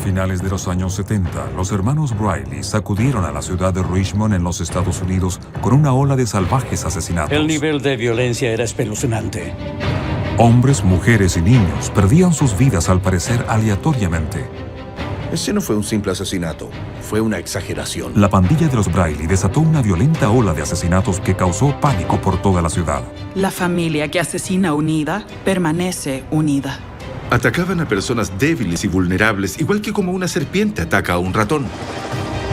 finales de los años 70, los hermanos Briley sacudieron a la ciudad de Richmond en los Estados Unidos con una ola de salvajes asesinatos. El nivel de violencia era espeluznante. Hombres, mujeres y niños perdían sus vidas al parecer aleatoriamente. Ese no fue un simple asesinato, fue una exageración. La pandilla de los Briley desató una violenta ola de asesinatos que causó pánico por toda la ciudad. La familia que asesina unida permanece unida. Atacaban a personas débiles y vulnerables, igual que como una serpiente ataca a un ratón.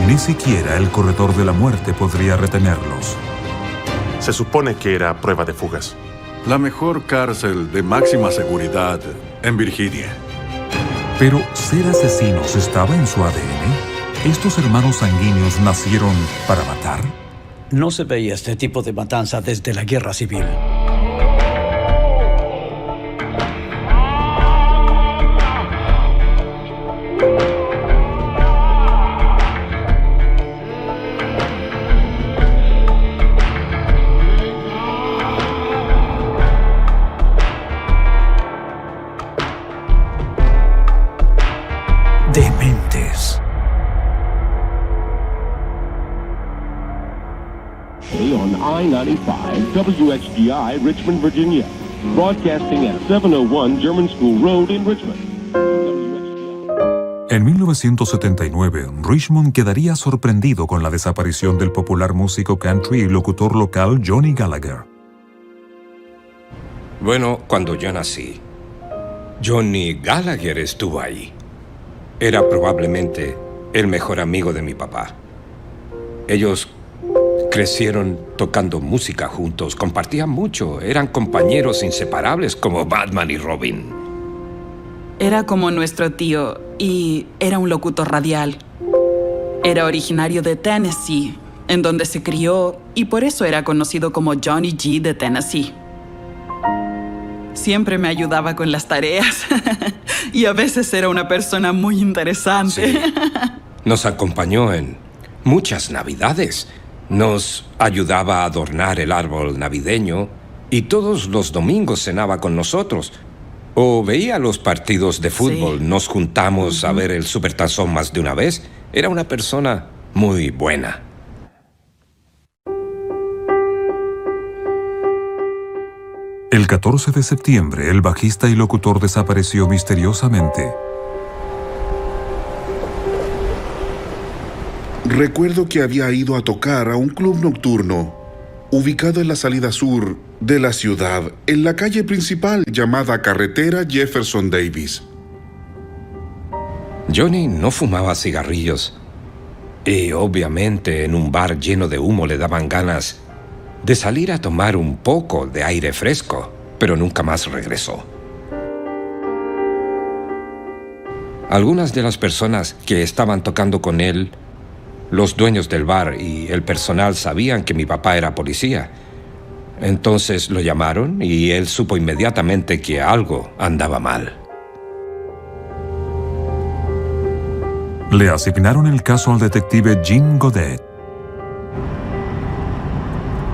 Ni siquiera el corredor de la muerte podría retenerlos. Se supone que era prueba de fugas. La mejor cárcel de máxima seguridad en Virginia. Pero ¿ser asesinos estaba en su ADN? ¿Estos hermanos sanguíneos nacieron para matar? No se veía este tipo de matanza desde la Guerra Civil. Dementes. On I-95, WXGI, Richmond, Virginia. Broadcasting at 701 German School Road in Richmond. En 1979, Richmond quedaría sorprendido con la desaparición del popular músico country y locutor local Johnny Gallagher. Bueno, cuando yo nací, Johnny Gallagher estuvo ahí. Era probablemente el mejor amigo de mi papá. Ellos crecieron tocando música juntos, compartían mucho, eran compañeros inseparables como Batman y Robin. Era como nuestro tío y era un locutor radial. Era originario de Tennessee, en donde se crió, y por eso era conocido como Johnny G de Tennessee. Siempre me ayudaba con las tareas y a veces era una persona muy interesante. Sí. Nos acompañó en muchas navidades. Nos ayudaba a adornar el árbol navideño y todos los domingos cenaba con nosotros. O veía los partidos de fútbol. Sí. Nos juntamos a ver el Supertazón más de una vez. Era una persona muy buena. El 14 de septiembre, el bajista y locutor desapareció misteriosamente. Recuerdo que había ido a tocar a un club nocturno, ubicado en la salida sur de la ciudad, en la calle principal llamada Carretera Jefferson Davis. Johnny no fumaba cigarrillos y obviamente en un bar lleno de humo le daban ganas de salir a tomar un poco de aire fresco, pero nunca más regresó. Algunas de las personas que estaban tocando con él, los dueños del bar y el personal sabían que mi papá era policía. Entonces lo llamaron y él supo inmediatamente que algo andaba mal. Le asignaron el caso al detective Jim Godet.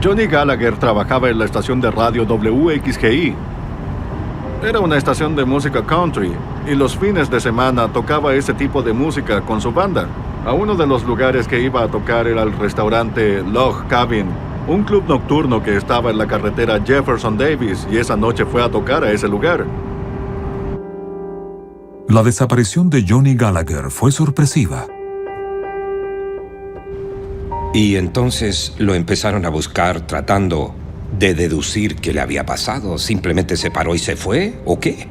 Johnny Gallagher trabajaba en la estación de radio WXGI. Era una estación de música country y los fines de semana tocaba ese tipo de música con su banda. A uno de los lugares que iba a tocar era el restaurante Log Cabin, un club nocturno que estaba en la carretera Jefferson Davis, y esa noche fue a tocar a ese lugar. La desaparición de Johnny Gallagher fue sorpresiva. Y entonces lo empezaron a buscar tratando de deducir qué le había pasado. ¿Simplemente se paró y se fue? ¿O qué?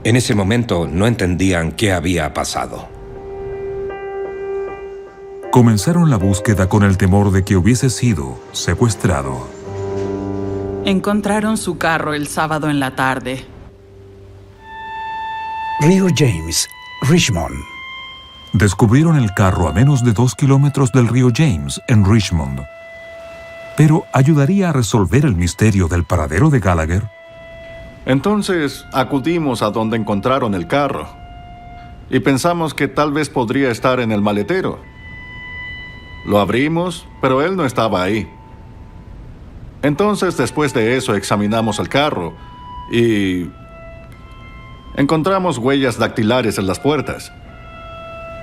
En ese momento no entendían qué había pasado. Comenzaron la búsqueda con el temor de que hubiese sido secuestrado. Encontraron su carro el sábado en la tarde. Río James, Richmond. Descubrieron el carro a menos de 2 kilómetros del río James, en Richmond. Pero ¿ayudaría a resolver el misterio del paradero de Gallagher? Entonces acudimos a donde encontraron el carro y pensamos que tal vez podría estar en el maletero. Lo abrimos, pero él no estaba ahí. Entonces, después de eso, examinamos el carro y encontramos huellas dactilares en las puertas.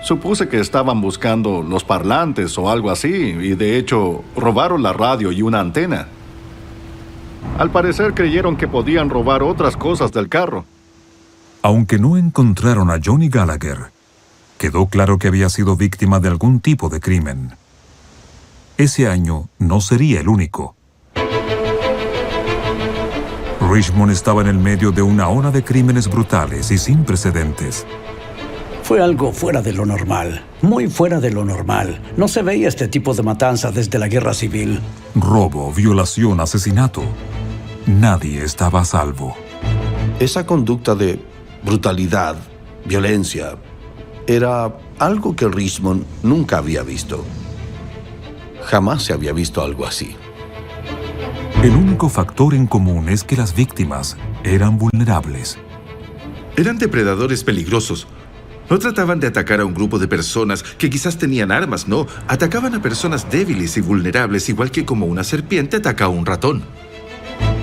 Supuse que estaban buscando los parlantes o algo así, y de hecho robaron la radio y una antena. Al parecer creyeron que podían robar otras cosas del carro. Aunque no encontraron a Johnny Gallagher, quedó claro que había sido víctima de algún tipo de crimen. Ese año no sería el único. Richmond estaba en el medio de una ola de crímenes brutales y sin precedentes. Fue algo fuera de lo normal, muy fuera de lo normal. No se veía este tipo de matanza desde la Guerra Civil. Robo, violación, asesinato. Nadie estaba a salvo. Esa conducta de brutalidad, violencia, era algo que Richmond nunca había visto. Jamás se había visto algo así. El único factor en común es que las víctimas eran vulnerables. Eran depredadores peligrosos. No trataban de atacar a un grupo de personas que quizás tenían armas, no. Atacaban a personas débiles y vulnerables, igual que como una serpiente ataca a un ratón.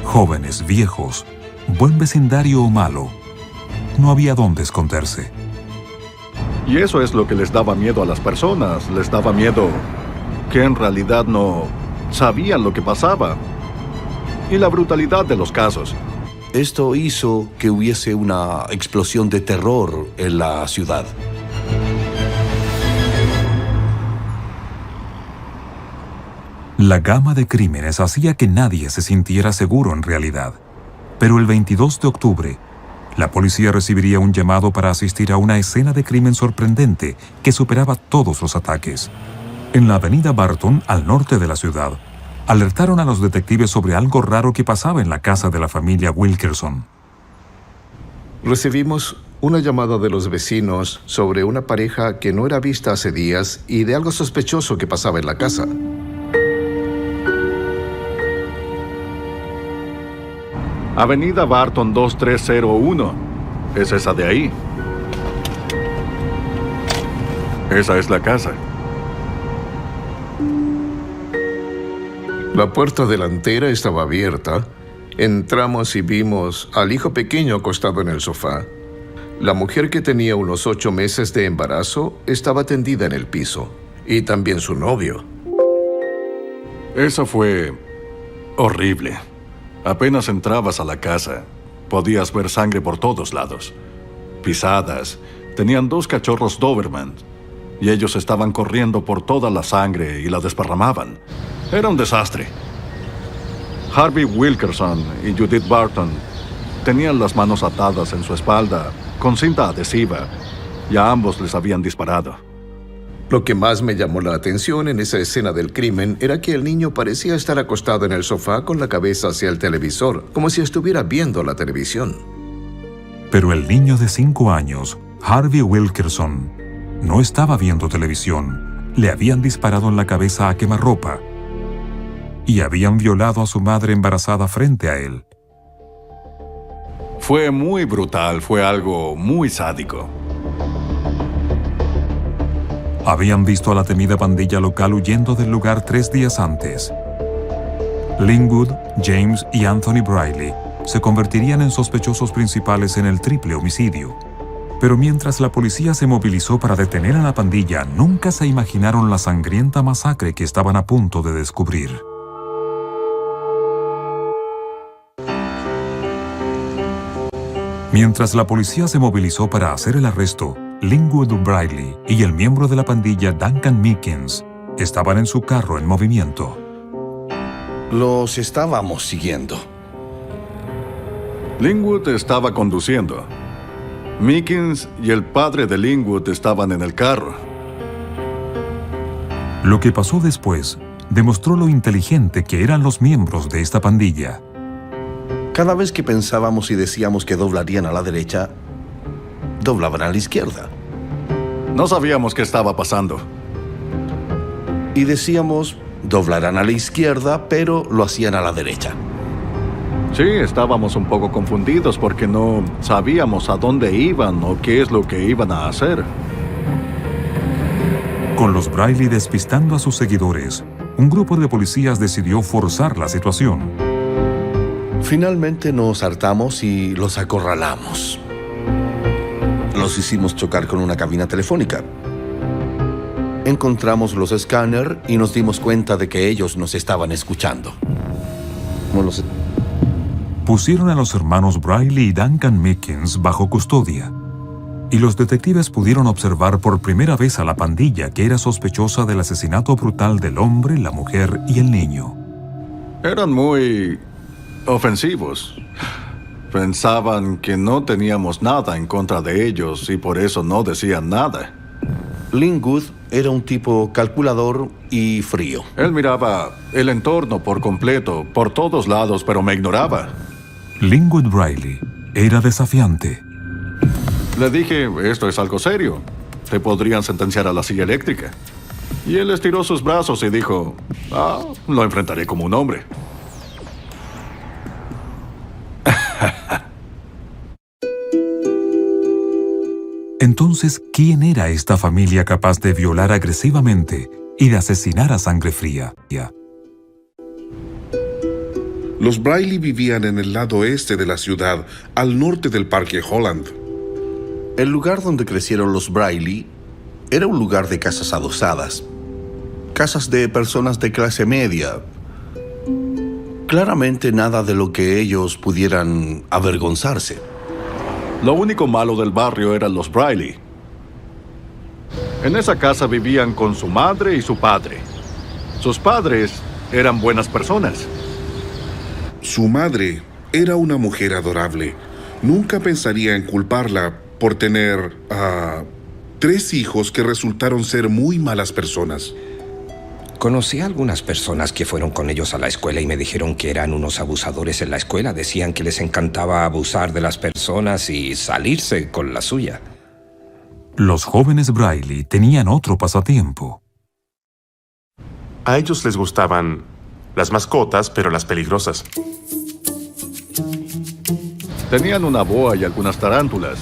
Jóvenes, viejos, buen vecindario o malo, no había dónde esconderse. Y eso es lo que les daba miedo a las personas. Les daba miedo que en realidad no sabían lo que pasaba. Y la brutalidad de los casos. Esto hizo que hubiese una explosión de terror en la ciudad. La gama de crímenes hacía que nadie se sintiera seguro en realidad. Pero el 22 de octubre, la policía recibiría un llamado para asistir a una escena de crimen sorprendente que superaba todos los ataques. En la avenida Barton, al norte de la ciudad, alertaron a los detectives sobre algo raro que pasaba en la casa de la familia Wilkerson. Recibimos una llamada de los vecinos sobre una pareja que no era vista hace días y de algo sospechoso que pasaba en la casa. Avenida Barton 2301. Es esa de ahí. Esa es la casa. La puerta delantera estaba abierta. Entramos y vimos al hijo pequeño acostado en el sofá. La mujer, que tenía unos 8 meses de embarazo, estaba tendida en el piso. Y también su novio. Eso fue horrible. Apenas entrabas a la casa, podías ver sangre por todos lados. Pisadas. Tenían 2 cachorros Doberman. Y ellos estaban corriendo por toda la sangre y la desparramaban. Era un desastre. Harvey Wilkerson y Judith Barton tenían las manos atadas en su espalda con cinta adhesiva, y a ambos les habían disparado. Lo que más me llamó la atención en esa escena del crimen era que el niño parecía estar acostado en el sofá con la cabeza hacia el televisor, como si estuviera viendo la televisión. Pero el niño de 5 años, Harvey Wilkerson, no estaba viendo televisión. Le habían disparado en la cabeza a quemarropa y habían violado a su madre embarazada frente a él. Fue muy brutal, fue algo muy sádico. Habían visto a la temida pandilla local huyendo del lugar 3 días antes. Linwood, James y Anthony Briley se convertirían en sospechosos principales en el triple homicidio. Pero mientras la policía se movilizó para detener a la pandilla, nunca se imaginaron la sangrienta masacre que estaban a punto de descubrir. Mientras la policía se movilizó para hacer el arresto, Linwood Briley y el miembro de la pandilla Duncan Meekins estaban en su carro en movimiento. Los estábamos siguiendo. Linwood estaba conduciendo. Meekins y el padre de Linwood estaban en el carro. Lo que pasó después demostró lo inteligente que eran los miembros de esta pandilla. Cada vez que pensábamos y decíamos que doblarían a la derecha, doblaban a la izquierda. No sabíamos qué estaba pasando. Y decíamos, doblarán a la izquierda, pero lo hacían a la derecha. Sí, estábamos un poco confundidos porque no sabíamos a dónde iban o qué es lo que iban a hacer. Con los Briley despistando a sus seguidores, un grupo de policías decidió forzar la situación. Finalmente nos hartamos y los acorralamos. Los hicimos chocar con una cabina telefónica. Encontramos los escáneres y nos dimos cuenta de que ellos nos estaban escuchando. Pusieron a los hermanos Briley y Duncan Mickens bajo custodia, y los detectives pudieron observar por primera vez a la pandilla que era sospechosa del asesinato brutal del hombre, la mujer y el niño. Eran muy ofensivos. Pensaban que no teníamos nada en contra de ellos y por eso no decían nada. Linwood era un tipo calculador y frío. Él miraba el entorno por completo, por todos lados, pero me ignoraba. Linwood Briley era desafiante. Le dije, esto es algo serio. Te podrían sentenciar a la silla eléctrica. Y él estiró sus brazos y dijo, lo enfrentaré como un hombre. Entonces, ¿quién era esta familia capaz de violar agresivamente y de asesinar a sangre fría? Los Briley vivían en el lado este de la ciudad, al norte del Parque Holland. El lugar donde crecieron los Briley era un lugar de casas adosadas. Casas de personas de clase media. Claramente nada de lo que ellos pudieran avergonzarse. Lo único malo del barrio eran los Briley. En esa casa vivían con su madre y su padre. Sus padres eran buenas personas. Su madre era una mujer adorable. Nunca pensaría en culparla por tener 3 hijos que resultaron ser muy malas personas. Conocí a algunas personas que fueron con ellos a la escuela y me dijeron que eran unos abusadores en la escuela. Decían que les encantaba abusar de las personas y salirse con la suya. Los jóvenes Briley tenían otro pasatiempo. A ellos les gustaban las mascotas, pero las peligrosas. Tenían una boa y algunas tarántulas,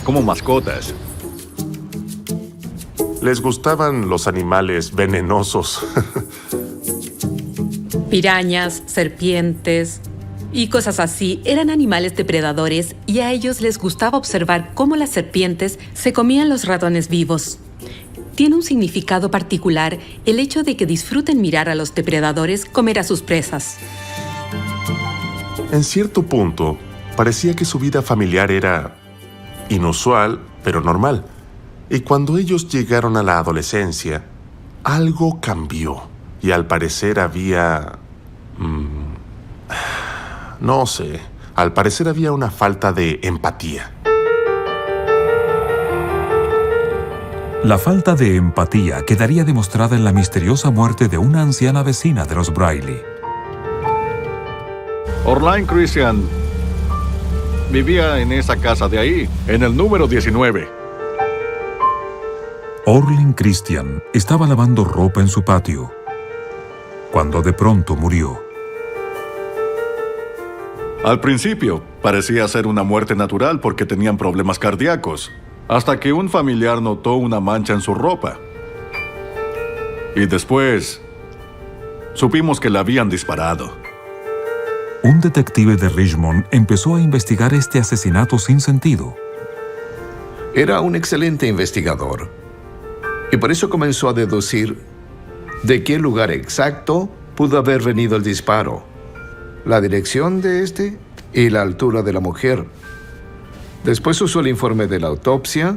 como mascotas. Les gustaban los animales venenosos. Pirañas, serpientes y cosas así eran animales depredadores y a ellos les gustaba observar cómo las serpientes se comían los ratones vivos. Tiene un significado particular el hecho de que disfruten mirar a los depredadores comer a sus presas. En cierto punto, parecía que su vida familiar era inusual, pero normal. Y cuando ellos llegaron a la adolescencia, algo cambió. Y al parecer había... no sé. Al parecer había una falta de empatía. La falta de empatía quedaría demostrada en la misteriosa muerte de una anciana vecina de los Briley. Orline Christian vivía en esa casa de ahí, en el número 19. Orline Christian estaba lavando ropa en su patio, cuando de pronto murió. Al principio, parecía ser una muerte natural porque tenían problemas cardíacos, hasta que un familiar notó una mancha en su ropa. Y después, supimos que la habían disparado. Un detective de Richmond empezó a investigar este asesinato sin sentido. Era un excelente investigador. Y por eso comenzó a deducir de qué lugar exacto pudo haber venido el disparo, la dirección de este y la altura de la mujer. Después usó el informe de la autopsia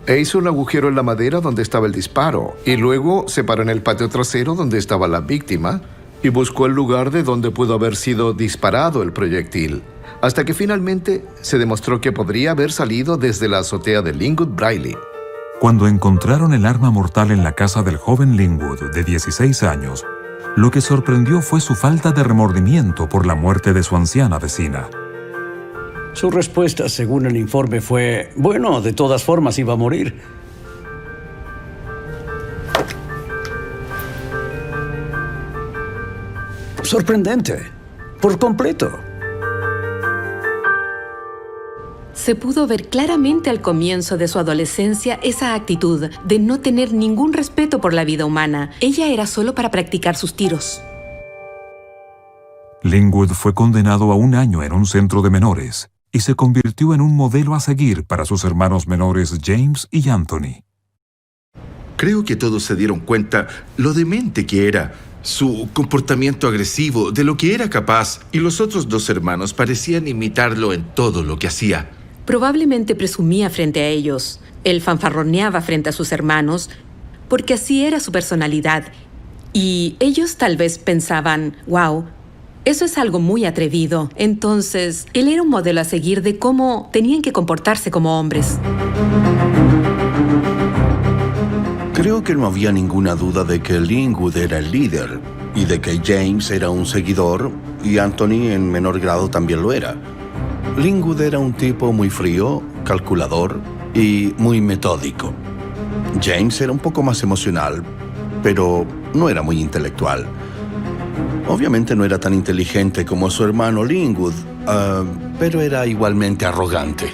e hizo un agujero en la madera donde estaba el disparo, y luego se paró en el patio trasero donde estaba la víctima y buscó el lugar de donde pudo haber sido disparado el proyectil, hasta que finalmente se demostró que podría haber salido desde la azotea de Linwood Briley. Cuando encontraron el arma mortal en la casa del joven Linwood, de 16 años, lo que sorprendió fue su falta de remordimiento por la muerte de su anciana vecina. Su respuesta, según el informe, fue, bueno, de todas formas iba a morir. Sorprendente, por completo. Se pudo ver claramente al comienzo de su adolescencia esa actitud de no tener ningún respeto por la vida humana. Ella era solo para practicar sus tiros. Linwood fue condenado a 1 año en un centro de menores y se convirtió en un modelo a seguir para sus hermanos menores James y Anthony. Creo que todos se dieron cuenta lo demente que era, su comportamiento agresivo, de lo que era capaz, y los otros 2 hermanos parecían imitarlo en todo lo que hacía. Probablemente presumía frente a ellos. Él fanfarroneaba frente a sus hermanos, porque así era su personalidad. Y ellos tal vez pensaban, wow, eso es algo muy atrevido. Entonces, él era un modelo a seguir de cómo tenían que comportarse como hombres. Creo que no había ninguna duda de que Linwood era el líder y de que James era un seguidor y Anthony en menor grado también lo era. Linwood era un tipo muy frío, calculador y muy metódico. James era un poco más emocional, pero no era muy intelectual. Obviamente no era tan inteligente como su hermano Linwood, pero era igualmente arrogante.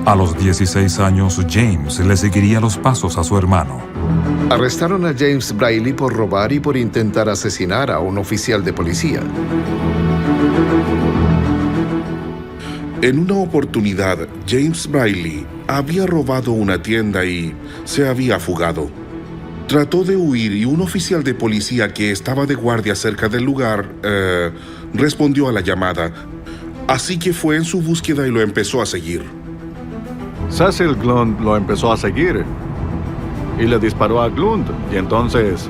A los 16 años, James le seguiría los pasos a su hermano. Arrestaron a James Briley por robar y por intentar asesinar a un oficial de policía. En una oportunidad, James Briley había robado una tienda y se había fugado. Trató de huir y un oficial de policía que estaba de guardia cerca del lugar respondió a la llamada. Así que fue en su búsqueda y lo empezó a seguir. Cecil Glunt lo empezó a seguir y le disparó a Glunt. Y entonces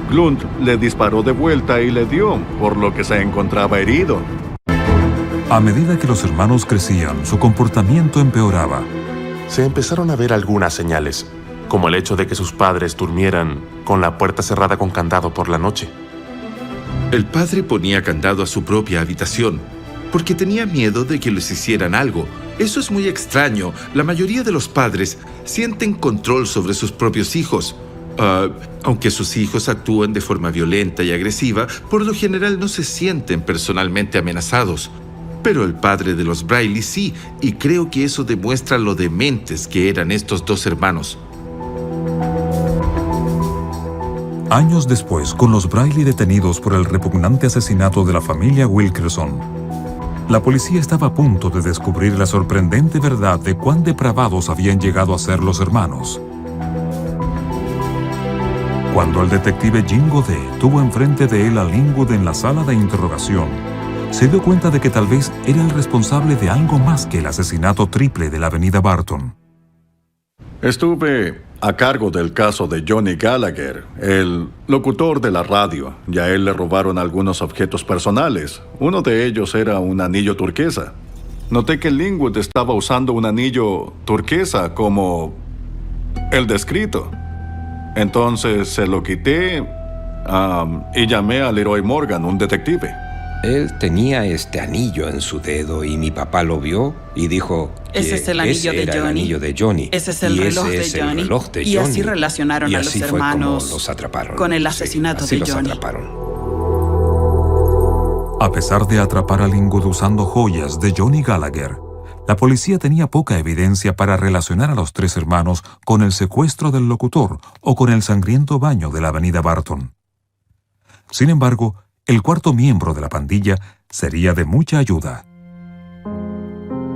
Glunt le disparó de vuelta y le dio, por lo que se encontraba herido. A medida que los hermanos crecían, su comportamiento empeoraba. Se empezaron a ver algunas señales, como el hecho de que sus padres durmieran con la puerta cerrada con candado por la noche. El padre ponía candado a su propia habitación, porque tenía miedo de que les hicieran algo. Eso es muy extraño. La mayoría de los padres sienten control sobre sus propios hijos. Aunque sus hijos actúan de forma violenta y agresiva, por lo general no se sienten personalmente amenazados. Pero el padre de los Briley sí, y creo que eso demuestra lo dementes que eran estos 2 hermanos. Años después, con los Briley detenidos por el repugnante asesinato de la familia Wilkerson, la policía estaba a punto de descubrir la sorprendente verdad de cuán depravados habían llegado a ser los hermanos. Cuando el detective Jim Godet tuvo enfrente de él a Linwood en la sala de interrogación, se dio cuenta de que tal vez era el responsable de algo más que el asesinato triple de la avenida Barton. Estuve a cargo del caso de Johnny Gallagher, el locutor de la radio, y a él le robaron algunos objetos personales. Uno de ellos era un anillo turquesa. Noté que Linwood estaba usando un anillo turquesa como el descrito. Entonces se lo quité y llamé a Leroy Morgan, un detective. Él tenía este anillo en su dedo y mi papá lo vio y dijo que ese es el anillo de Johnny. El anillo de Johnny. Ese es el reloj de Johnny. Y así relacionaron a los hermanos los atraparon. Con el asesinato de Johnny. A pesar de atrapar a Linwood usando joyas de Johnny Gallagher, la policía tenía poca evidencia para relacionar a los 3 hermanos con el secuestro del locutor o con el sangriento baño de la avenida Barton. Sin embargo, el 4º miembro de la pandilla sería de mucha ayuda.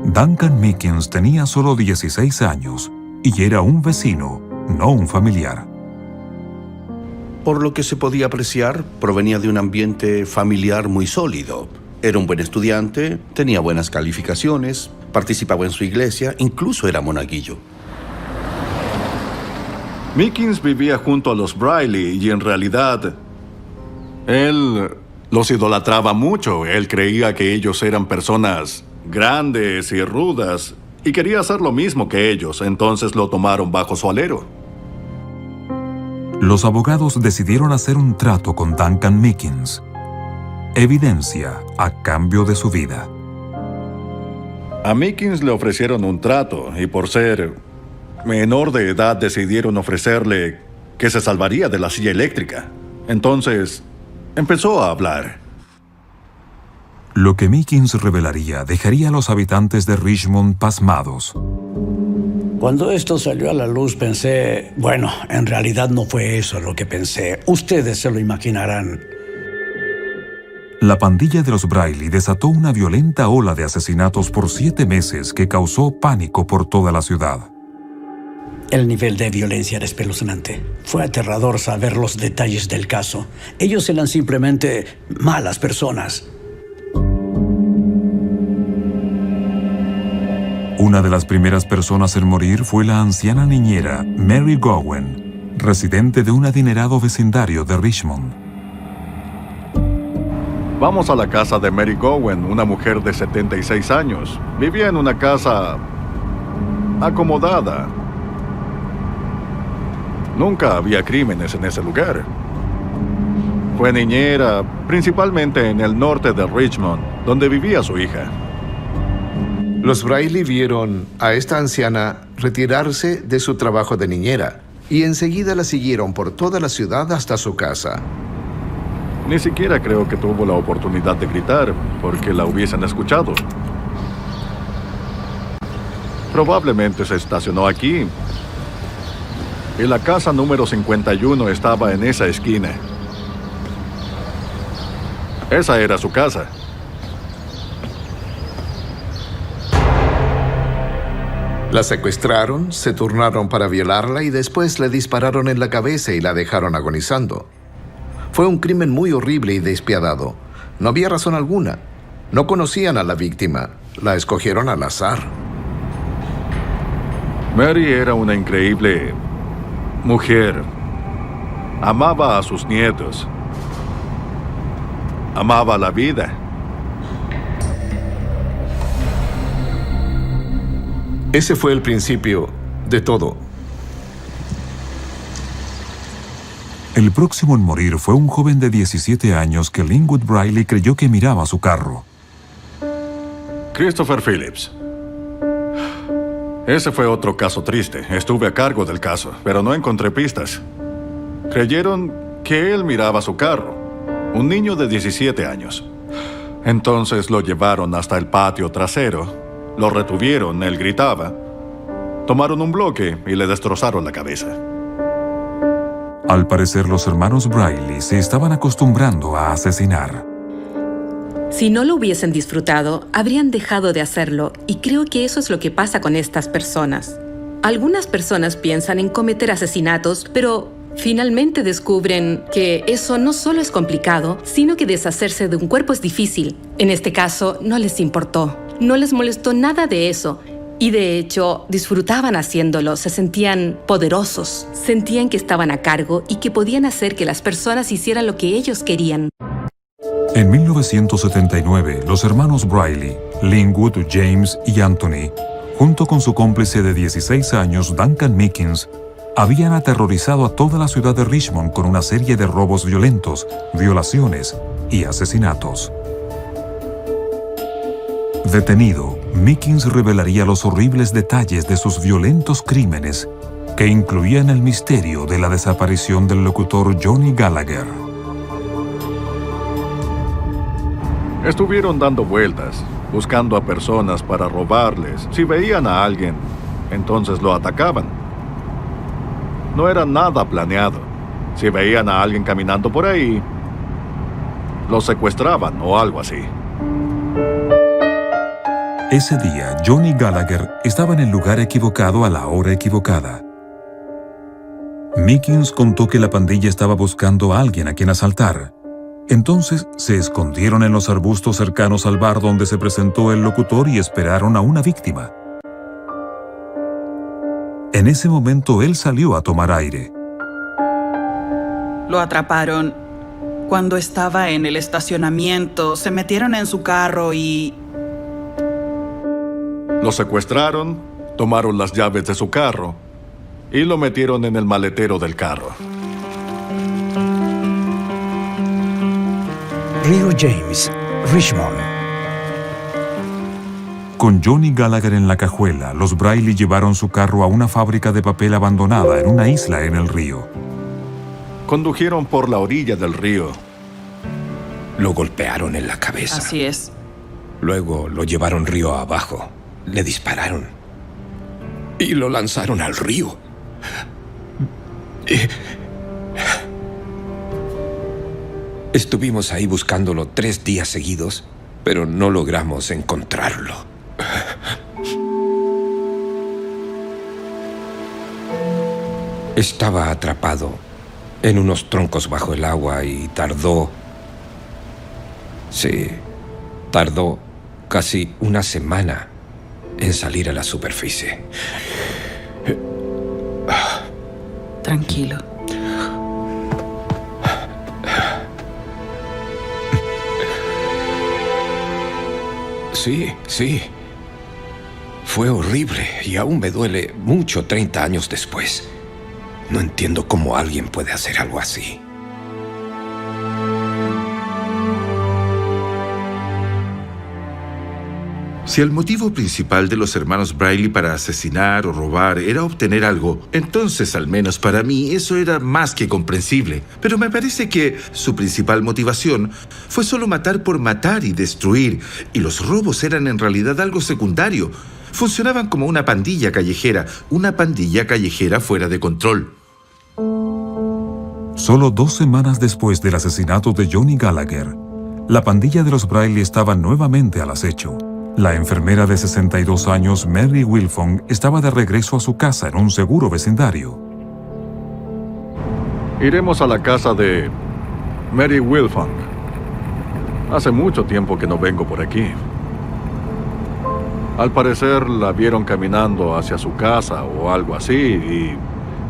Duncan Meekins tenía solo 16 años y era un vecino, no un familiar. Por lo que se podía apreciar, provenía de un ambiente familiar muy sólido. Era un buen estudiante, tenía buenas calificaciones, participaba en su iglesia, incluso era monaguillo. Meekins vivía junto a los Briley y en realidad él los idolatraba mucho. Él creía que ellos eran personas grandes y rudas y quería hacer lo mismo que ellos, entonces lo tomaron bajo su alero. Los abogados decidieron hacer un trato con Duncan Meekins. Evidencia a cambio de su vida. A Meekins le ofrecieron un trato y por ser menor de edad decidieron ofrecerle que se salvaría de la silla eléctrica. Entonces empezó a hablar. Lo que Meekins revelaría dejaría a los habitantes de Richmond pasmados. Cuando esto salió a la luz pensé, bueno, en realidad no fue eso lo que pensé. Ustedes se lo imaginarán. La pandilla de los Briley desató una violenta ola de asesinatos por 7 meses que causó pánico por toda la ciudad. El nivel de violencia era espeluznante. Fue aterrador saber los detalles del caso. Ellos eran simplemente malas personas. Una de las primeras personas en morir fue la anciana niñera Mary Gowen, residente de un adinerado vecindario de Richmond. Vamos a la casa de Mary Gowen, una mujer de 76 años. Vivía en una casa acomodada. Nunca había crímenes en ese lugar. Fue niñera, principalmente en el norte de Richmond, donde vivía su hija. Los Briley vieron a esta anciana retirarse de su trabajo de niñera y enseguida la siguieron por toda la ciudad hasta su casa. Ni siquiera creo que tuvo la oportunidad de gritar porque la hubiesen escuchado. Probablemente se estacionó aquí. Y la casa número 51 estaba en esa esquina. Esa era su casa. La secuestraron, se turnaron para violarla y después le dispararon en la cabeza y la dejaron agonizando. Fue un crimen muy horrible y despiadado. No había razón alguna. No conocían a la víctima. La escogieron al azar. Mary era una increíble mujer. Amaba a sus nietos. Amaba la vida. Ese fue el principio de todo. El próximo en morir fue un joven de 17 años que Linwood Briley creyó que miraba su carro. Christopher Phillips. Ese fue otro caso triste. Estuve a cargo del caso, pero no encontré pistas. Creyeron que él miraba su carro. Un niño de 17 años. Entonces lo llevaron hasta el patio trasero. Lo retuvieron, él gritaba. Tomaron un bloque y le destrozaron la cabeza. Al parecer, los hermanos Briley se estaban acostumbrando a asesinar. Si no lo hubiesen disfrutado, habrían dejado de hacerlo, y creo que eso es lo que pasa con estas personas. Algunas personas piensan en cometer asesinatos, pero finalmente descubren que eso no solo es complicado, sino que deshacerse de un cuerpo es difícil. En este caso, no les importó. No les molestó nada de eso. Y de hecho, disfrutaban haciéndolo, se sentían poderosos, sentían que estaban a cargo y que podían hacer que las personas hicieran lo que ellos querían. En 1979, los hermanos Briley, Linwood, James y Anthony, junto con su cómplice de 16 años, Duncan Meekins, habían aterrorizado a toda la ciudad de Richmond con una serie de robos violentos, violaciones y asesinatos. Detenido, Meekins revelaría los horribles detalles de sus violentos crímenes, que incluían el misterio de la desaparición del locutor Johnny Gallagher. Estuvieron dando vueltas, buscando a personas para robarles. Si veían a alguien, entonces lo atacaban. No era nada planeado. Si veían a alguien caminando por ahí, lo secuestraban o algo así. Ese día, Johnny Gallagher estaba en el lugar equivocado a la hora equivocada. Meekins contó que la pandilla estaba buscando a alguien a quien asaltar. Entonces se escondieron en los arbustos cercanos al bar donde se presentó el locutor y esperaron a una víctima. En ese momento él salió a tomar aire. Lo atraparon cuando estaba en el estacionamiento. Se metieron en su carro y... Lo secuestraron, tomaron las llaves de su carro y lo metieron en el maletero del carro. Río James, Richmond. Con Johnny Gallagher en la cajuela, los Briley llevaron su carro a una fábrica de papel abandonada en una isla en el río. Condujeron por la orilla del río. Lo golpearon en la cabeza. Así es. Luego lo llevaron río abajo. Le dispararon. Y lo lanzaron al río. Estuvimos ahí buscándolo 3 días seguidos, pero no logramos encontrarlo. Estaba atrapado en unos troncos bajo el agua y tardó casi una semana en salir a la superficie. Tranquilo. Sí. Fue horrible y aún me duele mucho 30 años después. No entiendo cómo alguien puede hacer algo así. Si el motivo principal de los hermanos Braille para asesinar o robar era obtener algo, entonces, al menos para mí, eso era más que comprensible. Pero me parece que su principal motivación fue solo matar por matar y destruir, y los robos eran en realidad algo secundario. Funcionaban como una pandilla callejera fuera de control. Solo 2 semanas después del asesinato de Johnny Gallagher, la pandilla de los Braille estaba nuevamente al acecho. La enfermera de 62 años, Mary Wilfong, estaba de regreso a su casa en un seguro vecindario. Iremos a la casa de Mary Wilfong. Hace mucho tiempo que no vengo por aquí. Al parecer la vieron caminando hacia su casa o algo así y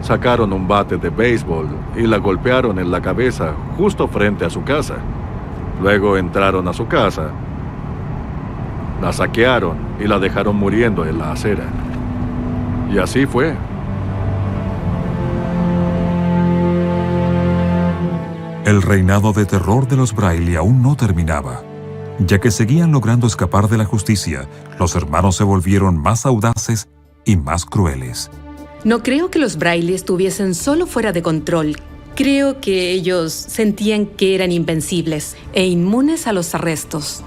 sacaron un bate de béisbol y la golpearon en la cabeza justo frente a su casa. Luego entraron a su casa, la saquearon y la dejaron muriendo en la acera. Y así fue. El reinado de terror de los Braille aún no terminaba. Ya que seguían logrando escapar de la justicia, los hermanos se volvieron más audaces y más crueles. No creo que los Braille estuviesen solo fuera de control. Creo que ellos sentían que eran invencibles e inmunes a los arrestos.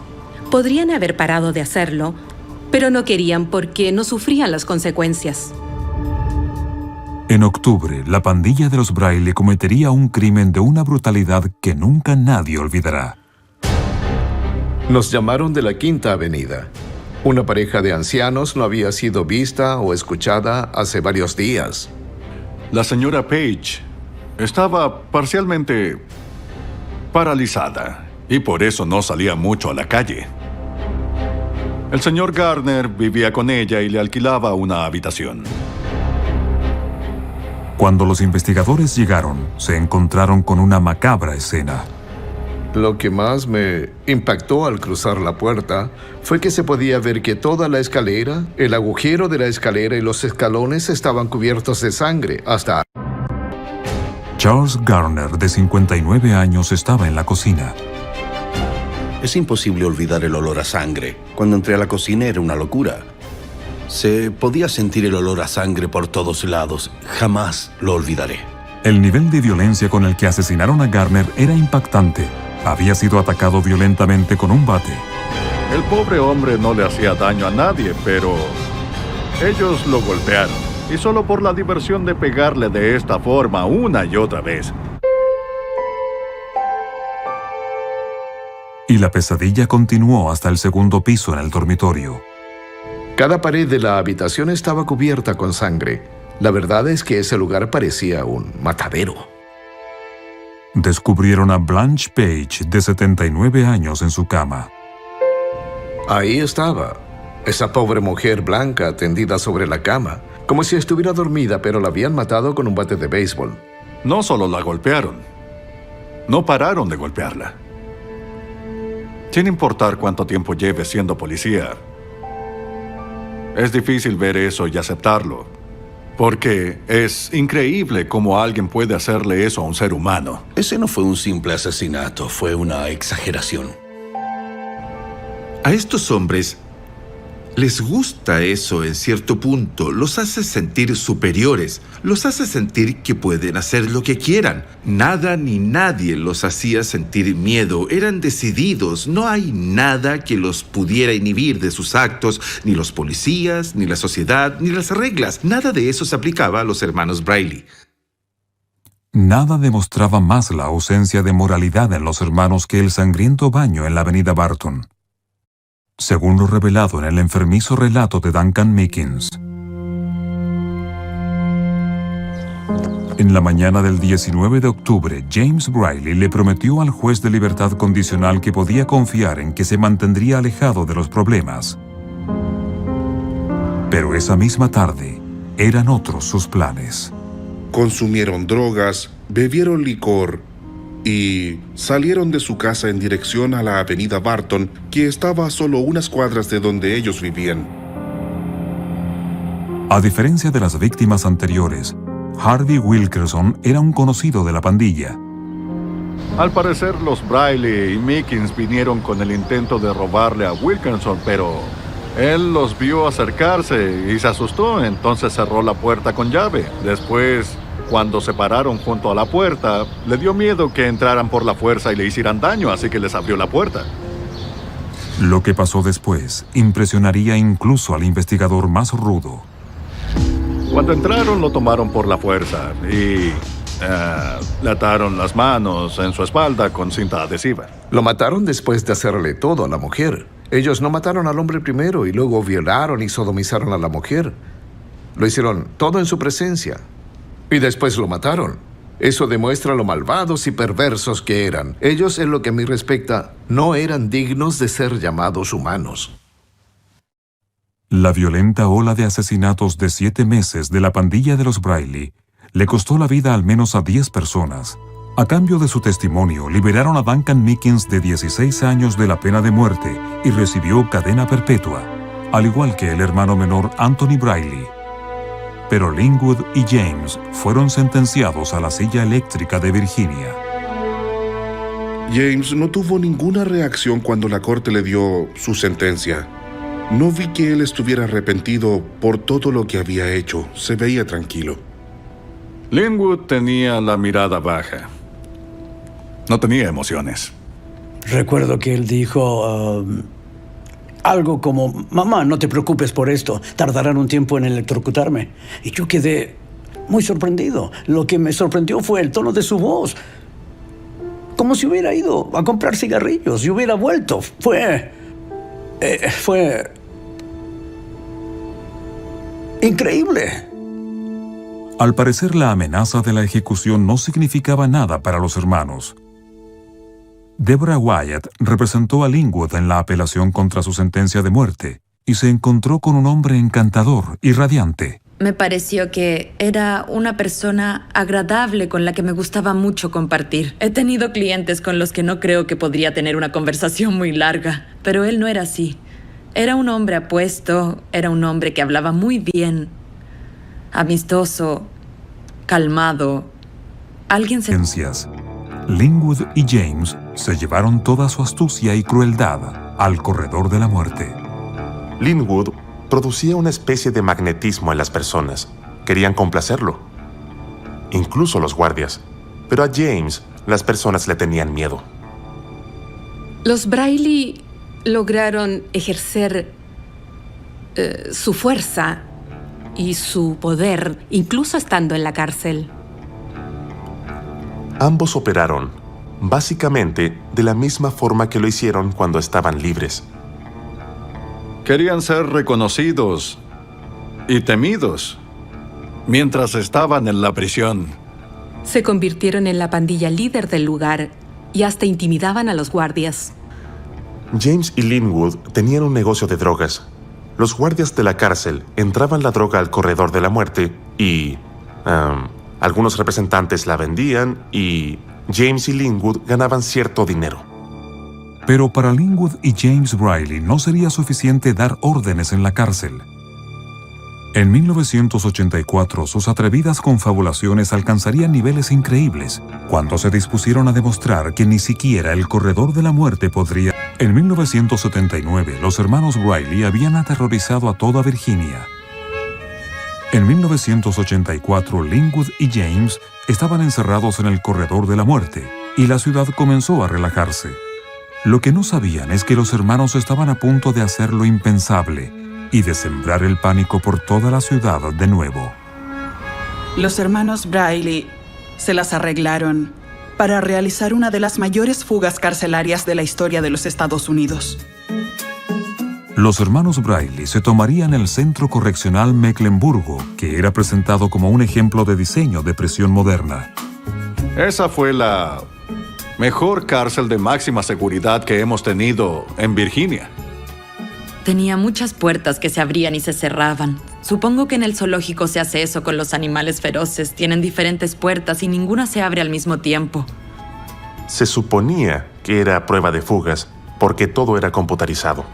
Podrían haber parado de hacerlo, pero no querían porque no sufrían las consecuencias. En octubre, la pandilla de los Braille cometería un crimen de una brutalidad que nunca nadie olvidará. Nos llamaron de la Quinta Avenida. Una pareja de ancianos no había sido vista o escuchada hace varios días. La señora Page estaba parcialmente paralizada y por eso no salía mucho a la calle. El señor Garner vivía con ella y le alquilaba una habitación. Cuando los investigadores llegaron, se encontraron con una macabra escena. Lo que más me impactó al cruzar la puerta fue que se podía ver que toda la escalera, el agujero de la escalera y los escalones estaban cubiertos de sangre hasta... Charles Garner, de 59 años, estaba en la cocina. Es imposible olvidar el olor a sangre. Cuando entré a la cocina era una locura. Se podía sentir el olor a sangre por todos lados. Jamás lo olvidaré. El nivel de violencia con el que asesinaron a Garner era impactante. Había sido atacado violentamente con un bate. El pobre hombre no le hacía daño a nadie, pero ellos lo golpearon. Y solo por la diversión de pegarle de esta forma una y otra vez. Y la pesadilla continuó hasta el segundo piso en el dormitorio. Cada pared de la habitación estaba cubierta con sangre. La verdad es que ese lugar parecía un matadero. Descubrieron a Blanche Page, de 79 años, en su cama. Ahí estaba, esa pobre mujer blanca tendida sobre la cama, como si estuviera dormida, pero la habían matado con un bate de béisbol. No solo la golpearon, no pararon de golpearla. Sin importar cuánto tiempo lleve siendo policía, es difícil ver eso y aceptarlo. Porque es increíble cómo alguien puede hacerle eso a un ser humano. Ese no fue un simple asesinato, fue una exageración. A estos hombres les gusta eso en cierto punto. Los hace sentir superiores. Los hace sentir que pueden hacer lo que quieran. Nada ni nadie los hacía sentir miedo. Eran decididos. No hay nada que los pudiera inhibir de sus actos. Ni los policías, ni la sociedad, ni las reglas. Nada de eso se aplicaba a los hermanos Braille. Nada demostraba más la ausencia de moralidad en los hermanos que el sangriento baño en la avenida Barton. Según lo revelado en el enfermizo relato de Duncan Meekins. En la mañana del 19 de octubre, James Briley le prometió al juez de libertad condicional que podía confiar en que se mantendría alejado de los problemas. Pero esa misma tarde, eran otros sus planes. Consumieron drogas, bebieron licor y salieron de su casa en dirección a la avenida Barton, que estaba a solo unas cuadras de donde ellos vivían. A diferencia de las víctimas anteriores, Harvey Wilkerson era un conocido de la pandilla. Al parecer, los Briley y Meekins vinieron con el intento de robarle a Wilkerson, pero él los vio acercarse y se asustó, entonces cerró la puerta con llave. Después, cuando se pararon junto a la puerta, le dio miedo que entraran por la fuerza y le hicieran daño, así que les abrió la puerta. Lo que pasó después impresionaría incluso al investigador más rudo. Cuando entraron, lo tomaron por la fuerza y le ataron las manos en su espalda con cinta adhesiva. Lo mataron después de hacerle todo a la mujer. Ellos no mataron al hombre primero y luego violaron y sodomizaron a la mujer. Lo hicieron todo en su presencia. Y después lo mataron. Eso demuestra lo malvados y perversos que eran. Ellos, en lo que a mí respecta, no eran dignos de ser llamados humanos. La violenta ola de asesinatos de 7 meses de la pandilla de los Briley le costó la vida al menos a 10 personas. A cambio de su testimonio, liberaron a Duncan Meekins de 16 años de la pena de muerte y recibió cadena perpetua, al igual que el hermano menor Anthony Briley. Pero Linwood y James fueron sentenciados a la silla eléctrica de Virginia. James no tuvo ninguna reacción cuando la corte le dio su sentencia. No vi que él estuviera arrepentido por todo lo que había hecho. Se veía tranquilo. Linwood tenía la mirada baja. No tenía emociones. Recuerdo que él dijo algo como: mamá, no te preocupes por esto, tardarán un tiempo en electrocutarme. Y yo quedé muy sorprendido. Lo que me sorprendió fue el tono de su voz. Como si hubiera ido a comprar cigarrillos y hubiera vuelto. Fue increíble. Al parecer, la amenaza de la ejecución no significaba nada para los hermanos. Deborah Wyatt representó a Linwood en la apelación contra su sentencia de muerte y se encontró con un hombre encantador y radiante. Me pareció que era una persona agradable con la que me gustaba mucho compartir. He tenido clientes con los que no creo que podría tener una conversación muy larga, pero él no era así. Era un hombre apuesto, era un hombre que hablaba muy bien, amistoso, calmado. Linwood y James se llevaron toda su astucia y crueldad al corredor de la muerte. Linwood producía una especie de magnetismo en las personas. Querían complacerlo. Incluso los guardias. Pero a James, las personas le tenían miedo. Los Briley lograron ejercer su fuerza y su poder, incluso estando en la cárcel. Ambos operaron, básicamente, de la misma forma que lo hicieron cuando estaban libres. Querían ser reconocidos y temidos mientras estaban en la prisión. Se convirtieron en la pandilla líder del lugar y hasta intimidaban a los guardias. James y Linwood tenían un negocio de drogas. Los guardias de la cárcel entraban la droga al corredor de la muerte y algunos representantes la vendían y James y Linwood ganaban cierto dinero. Pero para Linwood y James Briley no sería suficiente dar órdenes en la cárcel. En 1984, sus atrevidas confabulaciones alcanzarían niveles increíbles cuando se dispusieron a demostrar que ni siquiera el corredor de la muerte podría. En 1979, los hermanos Briley habían aterrorizado a toda Virginia. En 1984, Linwood y James estaban encerrados en el corredor de la muerte y la ciudad comenzó a relajarse. Lo que no sabían es que los hermanos estaban a punto de hacer lo impensable y de sembrar el pánico por toda la ciudad de nuevo. Los hermanos Briley se las arreglaron para realizar una de las mayores fugas carcelarias de la historia de los Estados Unidos. Los hermanos Briley se tomarían el Centro Correccional Mecklenburgo, que era presentado como un ejemplo de diseño de prisión moderna. Esa fue la mejor cárcel de máxima seguridad que hemos tenido en Virginia. Tenía muchas puertas que se abrían y se cerraban. Supongo que en el zoológico se hace eso con los animales feroces. Tienen diferentes puertas y ninguna se abre al mismo tiempo. Se suponía que era prueba de fugas, porque todo era computarizado.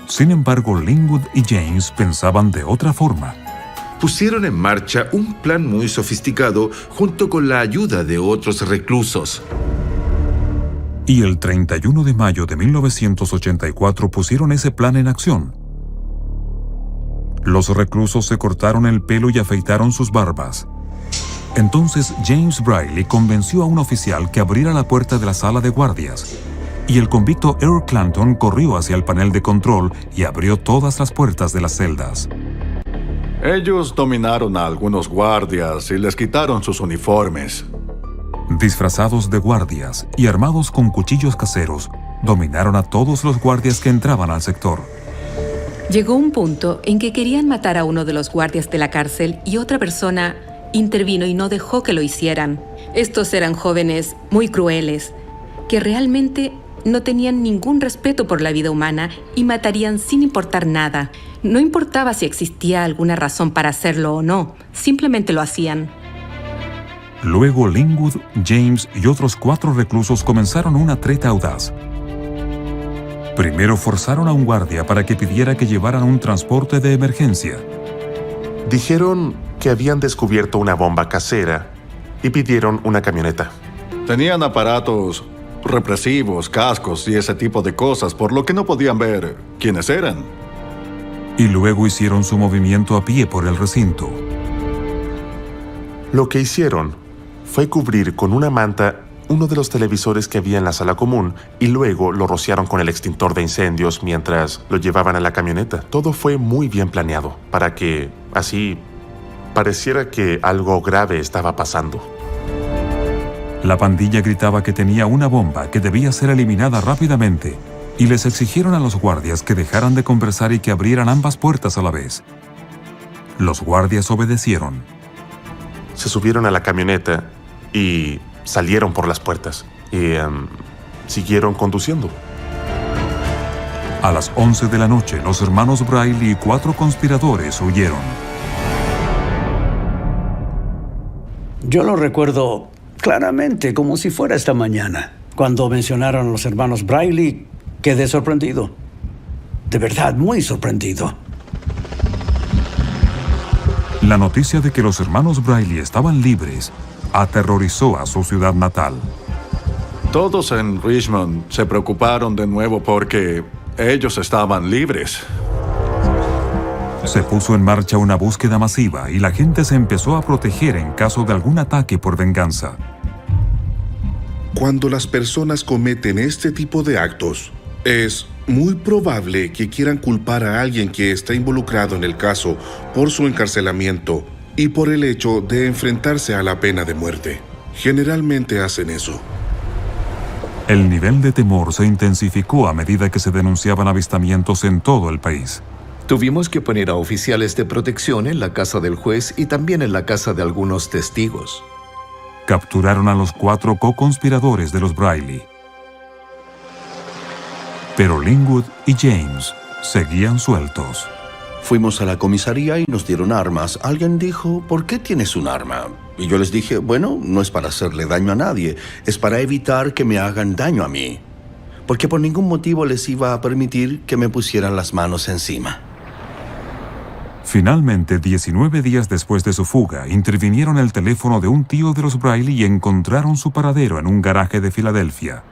Sin embargo, Linwood y James pensaban de otra forma. Pusieron en marcha un plan muy sofisticado junto con la ayuda de otros reclusos. Y el 31 de mayo de 1984 pusieron ese plan en acción. Los reclusos se cortaron el pelo y afeitaron sus barbas. Entonces James Briley convenció a un oficial que abriera la puerta de la sala de guardias, y el convicto Earl Clanton corrió hacia el panel de control y abrió todas las puertas de las celdas. Ellos dominaron a algunos guardias y les quitaron sus uniformes. Disfrazados de guardias y armados con cuchillos caseros, dominaron a todos los guardias que entraban al sector. Llegó un punto en que querían matar a uno de los guardias de la cárcel y otra persona intervino y no dejó que lo hicieran. Estos eran jóvenes muy crueles, que realmente no tenían ningún respeto por la vida humana y matarían sin importar nada. No importaba si existía alguna razón para hacerlo o no, simplemente lo hacían. Luego Linwood, James y otros 4 reclusos comenzaron una treta audaz. Primero forzaron a un guardia para que pidiera que llevaran un transporte de emergencia. Dijeron que habían descubierto una bomba casera y pidieron una camioneta. Tenían aparatos represivos, cascos y ese tipo de cosas, por lo que no podían ver quiénes eran. Y luego hicieron su movimiento a pie por el recinto. Lo que hicieron fue cubrir con una manta uno de los televisores que había en la sala común y luego lo rociaron con el extintor de incendios mientras lo llevaban a la camioneta. Todo fue muy bien planeado para que, así, pareciera que algo grave estaba pasando. La pandilla gritaba que tenía una bomba que debía ser eliminada rápidamente y les exigieron a los guardias que dejaran de conversar y que abrieran ambas puertas a la vez. Los guardias obedecieron. Se subieron a la camioneta y salieron por las puertas y siguieron conduciendo. A las 11 de la noche, los hermanos Briley y 4 conspiradores huyeron. Yo lo recuerdo claramente, como si fuera esta mañana. Cuando mencionaron a los hermanos Briley, quedé sorprendido. De verdad, muy sorprendido. La noticia de que los hermanos Briley estaban libres aterrorizó a su ciudad natal. Todos en Richmond se preocuparon de nuevo porque ellos estaban libres. Se puso en marcha una búsqueda masiva y la gente se empezó a proteger en caso de algún ataque por venganza. Cuando las personas cometen este tipo de actos, es muy probable que quieran culpar a alguien que está involucrado en el caso por su encarcelamiento y por el hecho de enfrentarse a la pena de muerte. Generalmente hacen eso. El nivel de temor se intensificó a medida que se denunciaban avistamientos en todo el país. Tuvimos que poner a oficiales de protección en la casa del juez y también en la casa de algunos testigos. Capturaron a los 4 co-conspiradores de los Briley. Pero Linwood y James seguían sueltos. Fuimos a la comisaría y nos dieron armas. Alguien dijo, ¿por qué tienes un arma? Y yo les dije, bueno, no es para hacerle daño a nadie, es para evitar que me hagan daño a mí. Porque por ningún motivo les iba a permitir que me pusieran las manos encima. Finalmente, 19 días después de su fuga, intervinieron el teléfono de un tío de los Briley y encontraron su paradero en un garaje de Filadelfia.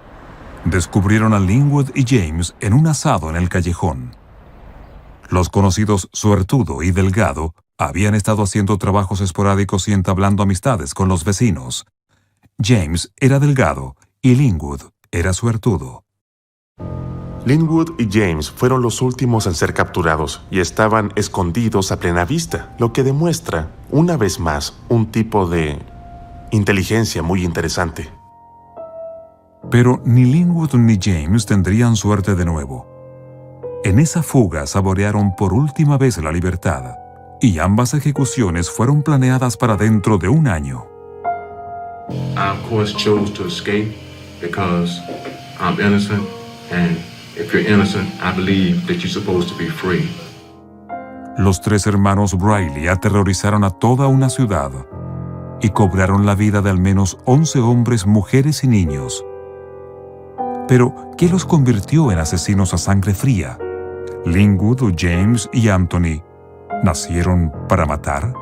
Descubrieron a Linwood y James en un asado en el callejón. Los conocidos Suertudo y Delgado habían estado haciendo trabajos esporádicos y entablando amistades con los vecinos. James era Delgado y Linwood era Suertudo. Linwood y James fueron los últimos en ser capturados y estaban escondidos a plena vista, lo que demuestra, una vez más, un tipo de inteligencia muy interesante. Pero ni Linwood ni James tendrían suerte de nuevo. En esa fuga saborearon por última vez la libertad, y ambas ejecuciones fueron planeadas para dentro de un año. I, of course, chose to escape because I'm innocent, and if you're innocent, I believe that you're supposed to be free. Los tres hermanos Briley aterrorizaron a toda una ciudad y cobraron la vida de al menos 11 hombres, mujeres y niños. Pero, ¿qué los convirtió en asesinos a sangre fría? ¿Linwood, James y Anthony nacieron para matar?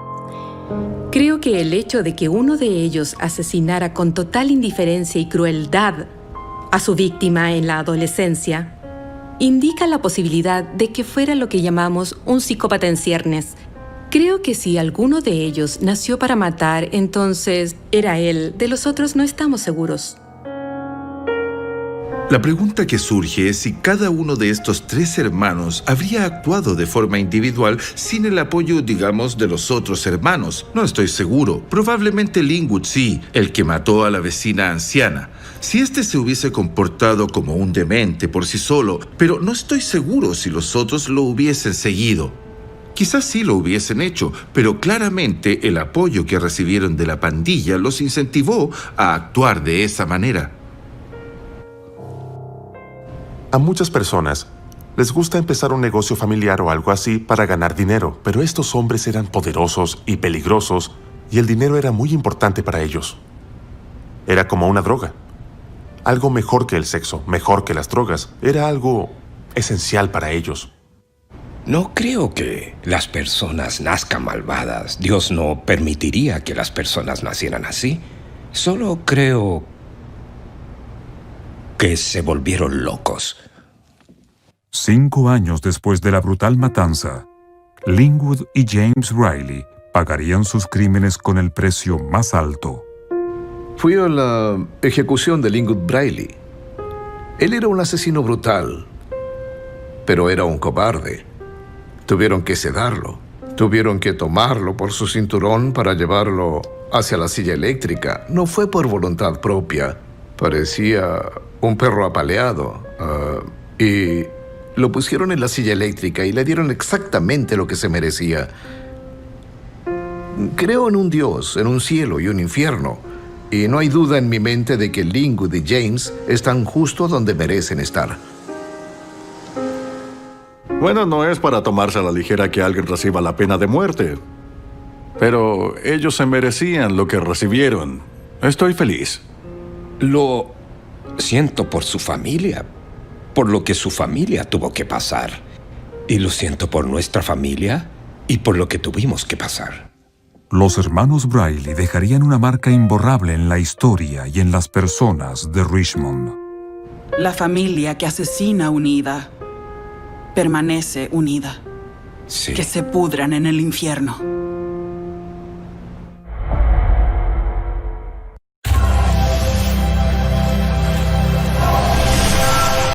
Creo que el hecho de que uno de ellos asesinara con total indiferencia y crueldad a su víctima en la adolescencia indica la posibilidad de que fuera lo que llamamos un psicópata en ciernes. Creo que si alguno de ellos nació para matar, entonces era él. De los otros no estamos seguros. La pregunta que surge es si cada uno de estos tres hermanos habría actuado de forma individual sin el apoyo, digamos, de los otros hermanos. No estoy seguro. Probablemente Linwood sí, el que mató a la vecina anciana. Si éste se hubiese comportado como un demente por sí solo, pero no estoy seguro si los otros lo hubiesen seguido. Quizás sí lo hubiesen hecho, pero claramente el apoyo que recibieron de la pandilla los incentivó a actuar de esa manera. A muchas personas les gusta empezar un negocio familiar o algo así para ganar dinero, pero estos hombres eran poderosos y peligrosos y el dinero era muy importante para ellos. Era como una droga. Algo mejor que el sexo, mejor que las drogas. Era algo esencial para ellos. No creo que las personas nazcan malvadas. Dios no permitiría que las personas nacieran así. Solo creo que se volvieron locos. 5 años después de la brutal matanza, Linwood y James Riley pagarían sus crímenes con el precio más alto. Fui a la ejecución de Linwood Briley. Él era un asesino brutal, pero era un cobarde. Tuvieron que sedarlo. Tuvieron que tomarlo por su cinturón para llevarlo hacia la silla eléctrica. No fue por voluntad propia. Parecía un perro apaleado. Y lo pusieron en la silla eléctrica y le dieron exactamente lo que se merecía. Creo en un Dios, en un cielo y un infierno. Y no hay duda en mi mente de que Linwood y James están justo donde merecen estar. Bueno, no es para tomarse a la ligera que alguien reciba la pena de muerte. Pero ellos se merecían lo que recibieron. Estoy feliz. Lo siento por su familia, por lo que su familia tuvo que pasar. Y lo siento por nuestra familia y por lo que tuvimos que pasar. Los hermanos Briley dejarían una marca imborrable en la historia y en las personas de Richmond. La familia que asesina unida permanece unida. Sí. Que se pudran en el infierno.